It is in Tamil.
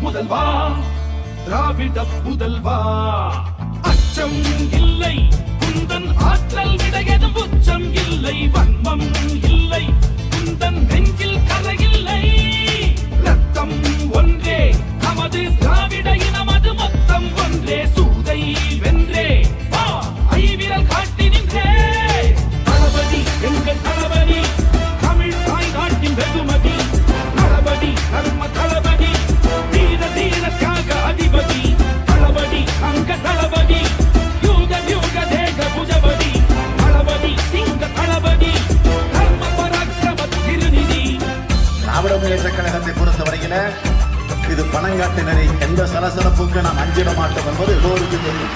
முதல்வா திராவிட புதல்வா. அச்சம் இல்லை குந்தன் ஆற்றல் விடையதும் உச்சம் இல்லை, வன்மம் இல்லை குந்தன் நெஞ்சில் கரையில்லை. ரத்தம் ஒன்றே நமது திராவிட இனமது மொத்தம் ஒன்றே, சூதை வென்றே வா ஐவிரல் காட்டி நின்றே. தளபதி எங்கள் தளபதி, தமிழ் தாய் நாட்டின் வெகுமதி. தளபதி தர்ம தளபதி, தீர தீர தியாக அதிபதி. தளபதி அங்க தளபதி, யூக யூக தேக புஜபதி. தளபதி சிங்க தளபதி, தர்ம பராக்கிரம திருநிதி. திராவிட முன்னேற்ற கழகத்தை பொறுத்தவரையில இது பணங்காட்டு நெறி, எந்த சலசலப்புக்கு நாம் அஞ்சிட மாட்டோம் என்பது எல்லோருக்கும் தெரியும்.